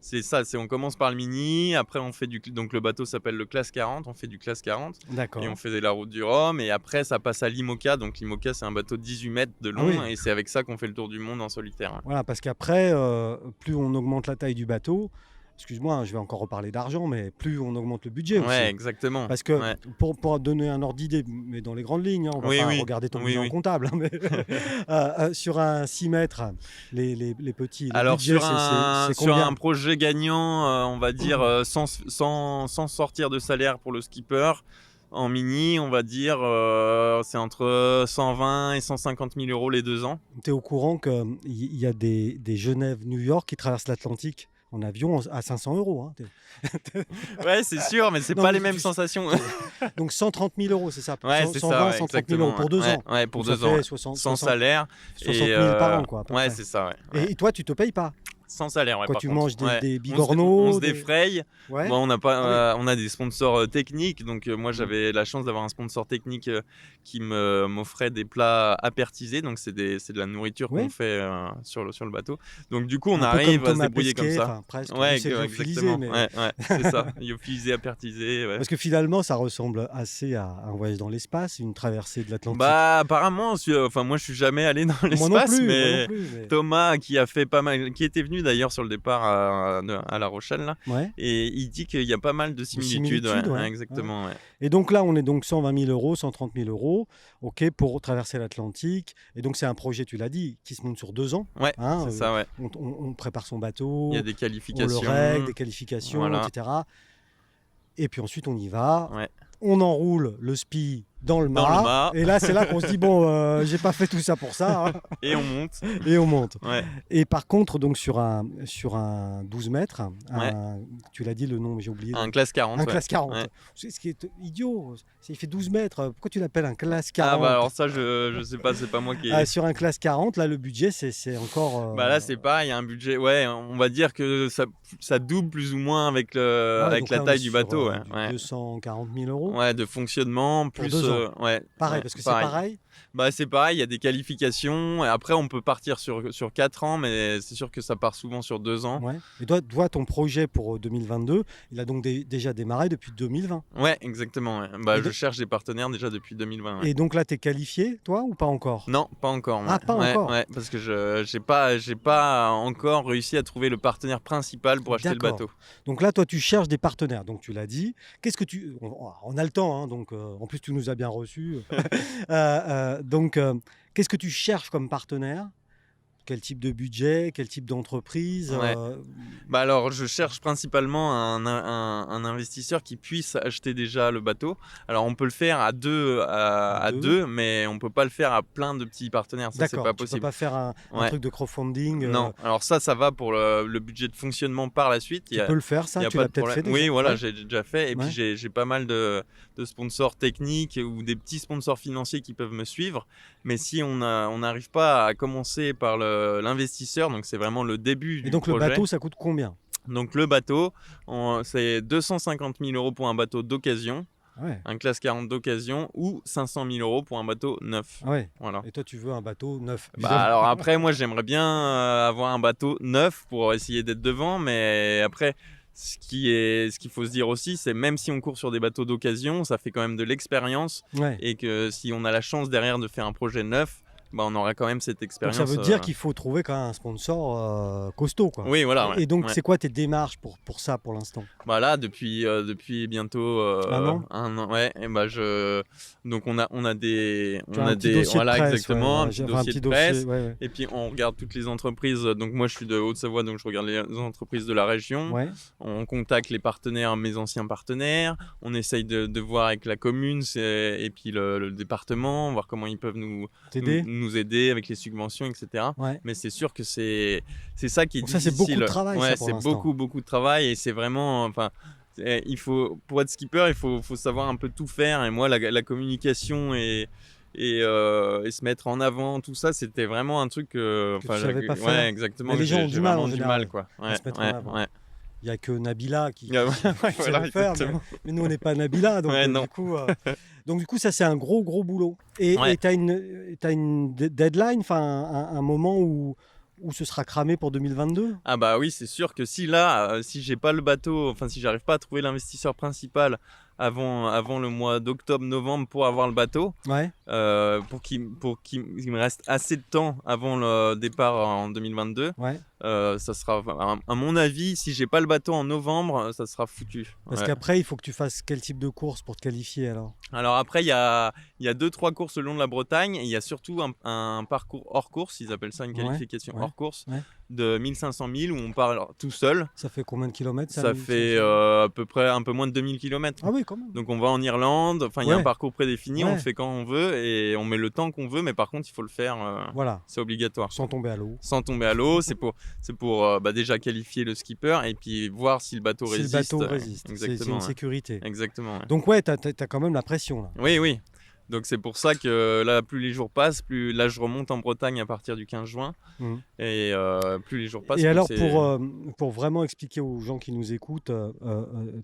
c'est ça, on commence par le mini, après on fait donc le bateau s'appelle le Classe 40, on fait du Classe 40 D'accord. et on fait la route du Rhum et après ça passe à l'IMOCA, donc l'IMOCA c'est un bateau de 18 mètres de long Ah oui. et c'est avec ça qu'on fait le tour du monde en solitaire. Ouais. Voilà, parce qu'après, plus on augmente la taille du bateau, excuse-moi, hein, je vais encore reparler d'argent, mais plus on augmente le budget aussi. Ouais, exactement. Parce que Ouais. pour donner un ordre d'idée, mais dans les grandes lignes, hein, on va Oui, pas oui. regarder ton Oui, bilan oui. comptable, hein, mais sur un 6 mètres, les petits, le Alors budget, sur c'est sur combien? un projet gagnant, on va dire sans sortir de salaire pour le skipper, en mini, on va dire c'est entre 120 et 150 000 euros les 2 ans. Tu es au courant qu'il y a des Genève-New York qui traversent l'Atlantique en avion à 500 euros. Hein. Ouais, c'est sûr, mais c'est Non, pas mais les mêmes tu- sensations. Donc 130 000 euros, c'est ça? Ouais, c'est 120, ça, ouais, 130 000 euros exactement. pour 2 Ouais, ans. ouais, pour Donc 2 ça ans. fait Ouais. 60 Sans 60 salaire. 60 et, 000 par an, quoi. À peu Ouais, près. c'est ça, ouais. Ouais. Et toi, tu te payes pas? Sans salaire, ouais. Quand par tu contre. manges des Ouais. bigorneaux, On se des- défraye. Ouais. Bon, on n'a pas, Ah on a des sponsors techniques, donc moi j'avais la chance d'avoir un sponsor technique qui m'offrait des plats apertisés, donc c'est de la nourriture Ouais. qu'on fait sur le bateau. Donc du coup on Un peu arrive comme à se Thomas débrouiller Pesquet, comme ça. enfin, presque. Ouais, Lui, c'est lyophilisé, exactement. mais- Ouais, c'est ça. Lyophilisé, apertisé. Ouais. Parce que finalement, ça ressemble assez à un voyage dans l'espace, une traversée de l'Atlantique. Bah apparemment, enfin moi je suis jamais allé dans moi non l'espace, plus, moi mais non plus, mais- Thomas qui a fait pas mal, qui était venu d'ailleurs sur le départ à La Rochelle là, Ouais. et il dit qu'il y a pas mal de similitudes. similitudes, Ouais, ouais. exactement. Ouais. Et donc là, on est donc 120 000 euros, 130 000 euros, ok, pour traverser l'Atlantique. Et donc c'est un projet, tu l'as dit, qui se monte sur 2 ans. Ouais, Hein, c'est ça, ouais. On prépare son bateau, Il y a des on qualifications. le règle, des qualifications, Voilà. etc. Et puis ensuite, on y va. Ouais. On enroule le SPI dans le Dans le mât. mât. Et là, c'est là qu'on se dit, bon, j'ai pas fait tout ça pour ça. Hein. Et on monte. Et on monte. Ouais. Et par contre, donc sur un 12 mètres, Ouais. tu l'as dit le nom, mais j'ai oublié. Un classe 40. Un ouais. classe 40. Ouais. C'est ce qui est idiot. Il fait 12 mètres. Pourquoi tu l'appelles un classe 40? Ah bah alors ça, je sais pas, c'est pas moi qui. Sur un classe 40, là, le budget, c'est encore. Bah là, c'est pas, il y a un budget. Ouais, on va dire que ça double plus ou moins avec, Ouais, avec donc la là, on taille est du sur, bateau. Ouais. du Ouais. 240 000 euros. Ouais, de fonctionnement, plus. 2 ans. Ouais. Pareil, Ouais, parce que c'est pareil. Bah c'est pareil, il y a des qualifications. Et après, on peut partir sur 4 ans, mais c'est sûr que ça part souvent sur 2 ans. Ouais. Et toi, ton projet pour 2022, il a donc déjà démarré depuis 2020. Ouais, exactement. Ouais. Bah, Et je cherche des partenaires déjà depuis 2020. Ouais. Et donc là, tu es qualifié, toi, ou pas encore? Non, pas encore. Ah, Ouais. pas Ouais, encore. ouais, parce que je j'ai pas encore réussi à trouver le partenaire principal pour acheter le D'accord. bateau. Donc là, toi, tu cherches des partenaires. Donc tu l'as dit. Qu'est-ce que tu... On a le temps, hein, donc en plus, tu nous as bien reçus. Donc, qu'est-ce que tu cherches comme partenaire? Quel type de budget? Quel type d'entreprise? Ouais. Bah alors, je cherche principalement un investisseur qui puisse acheter déjà le bateau. Alors, on peut le faire à deux, à deux. deux, mais on peut pas le faire à plein de petits partenaires. Ça, c'est D'accord, pas tu peux possible. pas faire un Ouais. truc de crowdfunding. Non. Alors ça va pour le budget de fonctionnement par la suite. Tu peux le faire, ça? Il y a Tu pas l'as de peut-être fait problème. déjà? Oui, voilà, Ouais. j'ai déjà fait. Et Ouais. puis j'ai pas mal de sponsors techniques ou des petits sponsors financiers qui peuvent me suivre. Mais si on n'arrive pas à commencer par l'investisseur, donc c'est vraiment le début Et du donc le projet. bateau, ça coûte combien? Donc le bateau, c'est 250 000 euros pour un bateau d'occasion, Ouais. un classe 40 d'occasion, ou 500 000 euros pour un bateau neuf. Ouais. Voilà. Et toi, tu veux un bateau neuf? Bah alors après, moi j'aimerais bien avoir un bateau neuf pour essayer d'être devant, mais après, ce qu'il faut se dire aussi, c'est même si on court sur des bateaux d'occasion, ça fait quand même de l'expérience, Ouais. et que si on a la chance derrière de faire un projet neuf, bah on aura quand même cette Donc expérience. ça veut dire qu'il faut trouver quand même un sponsor costaud, quoi. Oui, voilà. Ouais. Et donc, Ouais. c'est quoi tes démarches pour ça, pour l'instant? Bah là, depuis bientôt Un an? un an, ouais. Et bah donc on a des, Tu as un petit dossier voilà de presse, exactement, ouais, un petit enfin, dossier de presse. ouais. Et puis on regarde toutes les entreprises. Donc moi je suis de Haute-Savoie, donc je regarde les entreprises de la région. Ouais. On contacte les partenaires, mes anciens partenaires. On essaye de voir avec la commune et puis le département, voir comment ils peuvent T'aider? nous aider avec les subventions, etc. Ouais. Mais c'est sûr que c'est ça qui est Donc ça, difficile. c'est beaucoup de travail, ça, Ouais, pour c'est l'instant. beaucoup de travail et c'est vraiment, enfin, il faut, pour être skipper, il faut savoir un peu tout faire. Et moi, la communication et se mettre en avant, tout ça, c'était vraiment un truc Que tu savais pas faire. Ouais, exactement. Mais les que gens ont j'ai du mal, vraiment en du général, mal, quoi. à se mettre en avant. Ouais. Il n'y a que Nabila qui Ah ouais, qui sait voilà, le faire, exactement. mais nous, on n'est pas Nabila. Donc, Ouais, non. du coup, ça, c'est un gros boulot. Et Ouais. tu as une deadline, enfin, un moment où ce sera cramé pour 2022? Ah bah oui, c'est sûr que si là, si j'ai pas le bateau, enfin si j'arrive pas à trouver l'investisseur principal avant le mois d'octobre-novembre pour avoir le bateau, Ouais. pour qu'il me reste assez de temps avant le départ en 2022, Ouais. ça sera, à mon avis, si j'ai pas le bateau en novembre, ça sera foutu. Parce Ouais. qu'après, il faut que tu fasses quel type de course pour te qualifier alors? Alors après, il y a 2-3 courses le long de la Bretagne et il y a surtout un parcours hors course, ils appellent ça une Ouais, qualification ouais, hors course, ouais. de 1500 000 où on part tout seul. Ça fait combien de kilomètres Ça fait à peu près un peu moins de 2000 km. Ah oui, quand même. Donc on va en Irlande, enfin il y a Ouais. un parcours prédéfini, on Ouais. le fait quand on veut et on met le temps qu'on veut, mais par contre il faut le faire, Voilà, c'est obligatoire. sans tomber à l'eau. Sans tomber à l'eau, c'est pour déjà qualifier le skipper et puis voir si le bateau Si résiste. le bateau résiste, c'est Exactement. une Ouais. sécurité. Exactement. Ouais. Donc ouais, t'as quand même la pression là. Oui, oui. Donc c'est pour ça que là, plus les jours passent, plus là je remonte en Bretagne à partir du 15 juin Mhm. et plus les jours passent. Et plus alors, c'est- pour vraiment expliquer aux gens qui nous écoutent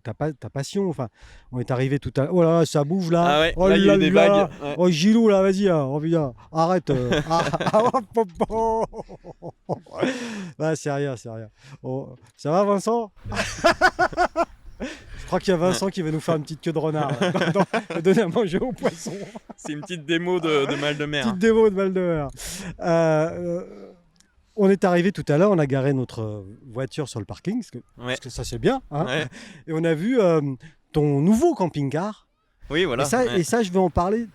ta passion, enfin, on est arrivé tout à l'heure. Oh là là, ça bouge là. Ah ouais, Oh là il y a eu des là. vagues. Ouais. Oh Gilou là, vas-y, hein, reviens. Arrête. Bah, c'est rien, c'est rien. Oh, ça va Vincent? Je crois qu'il y a Vincent qui va nous faire une petite queue de renard. Là, donner à manger aux poissons. C'est une petite démo de mal de mer. Petite démo de mal de mer. On est arrivé tout à l'heure, on a garé notre voiture sur le parking, Ouais. parce que ça c'est bien. Hein. Ouais. Et on a vu ton nouveau camping-car. Oui, voilà. Et ça, je vais en parler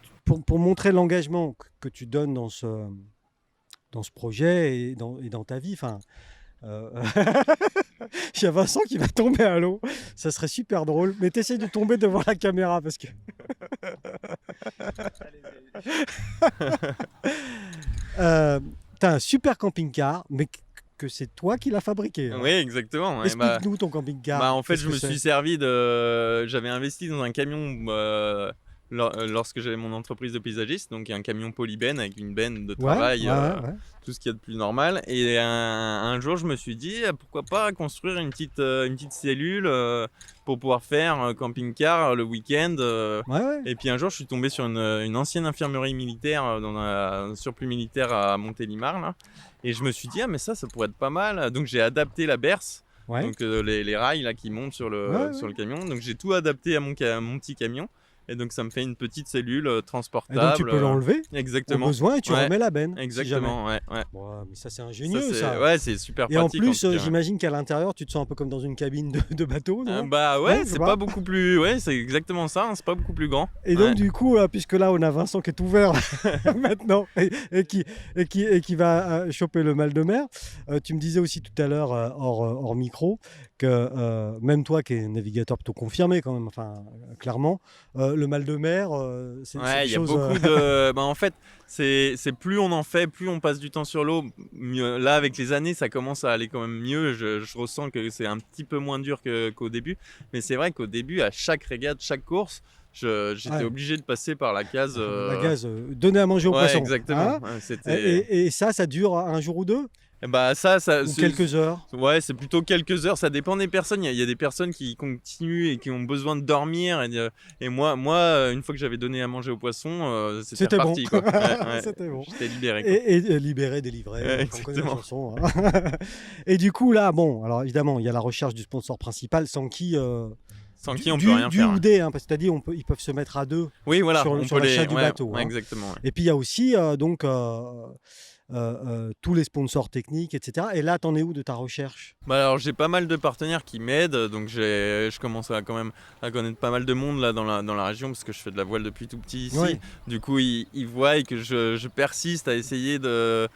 pour montrer l'engagement que tu donnes dans ce projet et dans ta vie. Enfin, il y a Vincent qui va tomber à l'eau. Ça serait super drôle. Mais t'essayes de tomber devant la caméra parce que T'as un super camping-car, mais que c'est toi qui l'as fabriqué. Hein. Oui, exactement. Ouais, Explique-nous ton camping-car. en fait, Qu'est-ce je que me c'est suis servi de. J'avais investi dans un camion lorsque j'avais mon entreprise de paysagiste, donc un camion polybène avec une benne de travail, ouais. tout ce qu'il y a de plus normal. Et un jour, je me suis dit, pourquoi pas construire une petite cellule pour pouvoir faire un camping-car le week-end. Ouais. Et puis un jour, je suis tombé sur une ancienne infirmerie militaire dans un surplus militaire à Montélimar, là. Et je me suis dit, mais ça pourrait être pas mal. Donc j'ai adapté la berce, Ouais. donc les rails là, qui montent sur le camion. Donc j'ai tout adapté à mon petit camion. Et donc ça me fait une petite cellule transportable. Et donc tu peux l'enlever au Exactement. besoin et tu remets la benne. Exactement, si ouais. Bon, mais ça c'est ingénieux Ça. ça. Ouais, c'est super Et en pratique. plus, tout cas. j'imagine qu'à l'intérieur, tu te sens un peu comme dans une cabine de bateau, non? Bah Ouais, ouais, je c'est vois. pas beaucoup plus. Ouais, c'est exactement ça. Hein, c'est pas beaucoup plus grand. Et donc Ouais. du coup, puisque là on a Vincent qui est ouvert maintenant et qui va choper le mal de mer, tu me disais aussi tout à l'heure hors micro que même toi qui es navigateur plutôt confirmé quand même, enfin clairement, le mal de mer, c'est Ouais, des il y a choses, beaucoup de. En fait, c'est plus on en fait, plus on passe du temps sur l'eau. Mieux. Là, avec les années, ça commence à aller quand même mieux. Je ressens que c'est un petit peu moins dur qu'au début. Mais c'est vrai qu'au début, à chaque régate, chaque course, j'étais obligé de passer par la case. la gaz, donner à manger aux Ouais, poissons. exactement. Hein, Ouais, c'était. et ça dure un jour ou deux? Bah ça Ou quelques heures? Ouais, c'est plutôt quelques heures. Ça dépend des personnes. Il y a des personnes qui continuent et qui ont besoin de dormir. Et moi, une fois que j'avais donné à manger aux poissons, c'était reparti. Bon. Quoi. Ouais. C'était bon. J'étais libéré. Quoi. Et libéré, délivré, Ouais, on connaît la exactement. chanson. Hein. Et du coup, là, bon, alors évidemment, il y a la recherche du sponsor principal sans qui... Sans qui on peut rien du faire. ou des, hein, parce que tu as dit ils peuvent se mettre à deux Oui, voilà, sur on peut l'achat les. du Ouais, bateau. ouais, Hein. exactement. Ouais. Et puis il y a aussi tous les sponsors techniques, etc. Et là, t'en es où de ta recherche? Bah alors j'ai pas mal de partenaires qui m'aident, donc je commence quand même à connaître pas mal de monde là dans la région parce que je fais de la voile depuis tout petit ici. Ouais. Du coup ils voient que je persiste à essayer d'essayer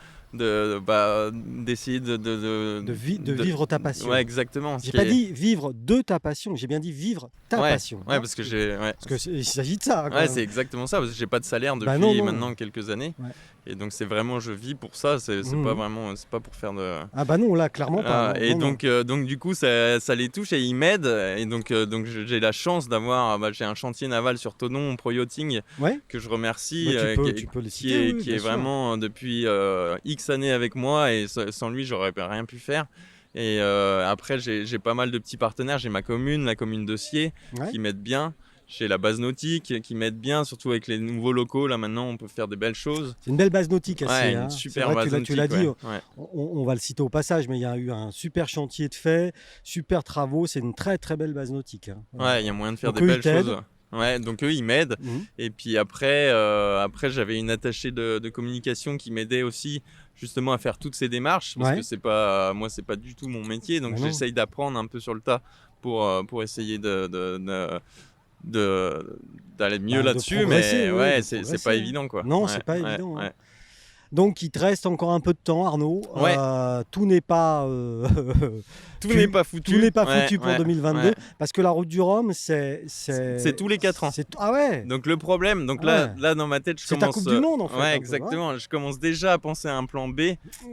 De vivre ta passion. Ouais, exactement. J'ai pas dit vivre de ta passion, j'ai bien dit vivre ta passion. Ouais, hein. parce que il s'agit de ça. Quand ouais, même. c'est exactement ça, parce que j'ai pas de salaire depuis non. maintenant quelques années. Ouais. Et donc c'est vraiment, je vis pour ça, c'est pas vraiment, c'est pas pour faire de... Ah bah non, là, clairement pas. et non. donc du coup, ça les touche et ils m'aident. Et donc j'ai la chance d'avoir, j'ai un chantier naval sur Thonon, Pro Yachting, Ouais. que je remercie, Tu peux le citer, oui, qui est bien sûr. vraiment depuis X années avec moi, et sans lui, j'aurais rien pu faire. Et après, j'ai pas mal de petits partenaires. J'ai ma commune, la commune de Sciez, Ouais. qui m'aide bien. J'ai la base nautique qui m'aide bien, surtout avec les nouveaux locaux. Là maintenant, on peut faire des belles choses. C'est une belle base nautique. Ouais, hein. une super C'est vrai, base tu l'as nautique. dit. Ouais. On va le citer au passage, mais il y a eu un super chantier de fait, super travaux. C'est une très très belle base nautique. Hein. Ouais, il y a moyen de faire Donc des eux, belles ils t'aident. choses. Ouais, donc eux, ils m'aident. Mhm. Et puis après j'avais une attachée de communication qui m'aidait aussi justement à faire toutes ces démarches, parce Ouais. que c'est pas du tout mon métier, donc Ah non. j'essaye d'apprendre un peu sur le tas pour essayer d'aller mieux De là-dessus, progresser, mais oui, ouais, de c'est progresser, pas hein. évident quoi. Non, Ouais, c'est pas ouais, évident. ouais. Hein. Donc il te reste encore un peu de temps, Arnaud. Ouais. Tout n'est pas Tout n'est pas foutu. Tout n'est pas Ouais, foutu pour ouais, 2022 ouais. parce que la route du Rhum, c'est tous les 4 ans. Ah ouais. Donc le problème, Ah là dans ma tête, je C'est commence. ta Coupe du Monde en fait. un Ouais, peu, exactement. Je commence déjà à penser à un plan B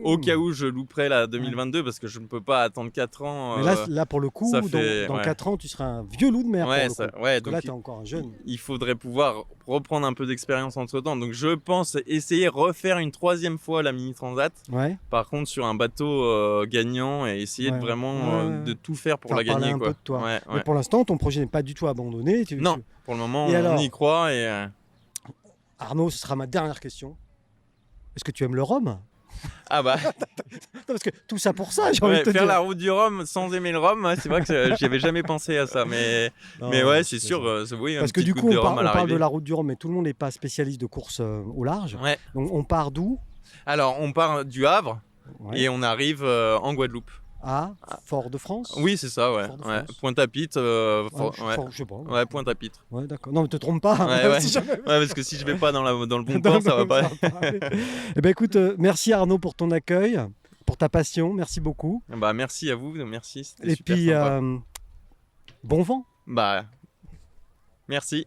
au cas où je louperais la 2022, parce que je ne peux pas attendre 4 ans. Mais là, pour le coup, ça fait- dans ouais. 4 ans, tu seras un vieux loup de mer. Ouais, pour le coup. ouais, Parce que donc là, tu es encore un jeune. il faudrait pouvoir reprendre un peu d'expérience entre temps. Donc je pense essayer refaire une 3e fois la mini transat. Ouais. Par contre sur un bateau gagnant, et essayer de Ouais. vraiment Ouais. de tout faire pour Faire la parler gagner un quoi. peu de toi. Ouais, Mais ouais. pour l'instant, ton projet n'est pas du tout abandonné. Non, pour le moment Et on alors y croit et Arnaud, ce sera ma dernière question. Est-ce que tu aimes le rhum? ah bah Non, parce que tout ça pour ça, j'ai envie ouais, de te faire dire. la route du rhum sans aimer le rhum, ouais, c'est vrai que j'y avais jamais pensé à ça, mais Non, ouais, c'est c'est sûr, ça. oui, un Parce que petit du coup, de on rhum à parle de l'arrivée. la route du Rhum, mais tout le monde n'est pas spécialiste de course au large. Ouais. Donc on part d'où? Alors on part du Havre Ouais. et on arrive en Guadeloupe. À Fort-de-France? Oui, c'est ça, ouais. Fort-de-France. Ouais. Pointe-à-Pitre, Ouais, ouais. je sais pas. Ouais, Pointe-à-Pitre. Ouais, d'accord. Non, mais te trompe pas. hein, Ouais, ouais. si jamais- Ouais, parce que si je vais pas dans le bon camp, ça va pas. aller. Eh ben écoute, merci Arnaud pour ton accueil, pour ta passion. Merci beaucoup. Bah merci à vous, merci, c'était Et super puis, sympa. bon vent. Bah merci.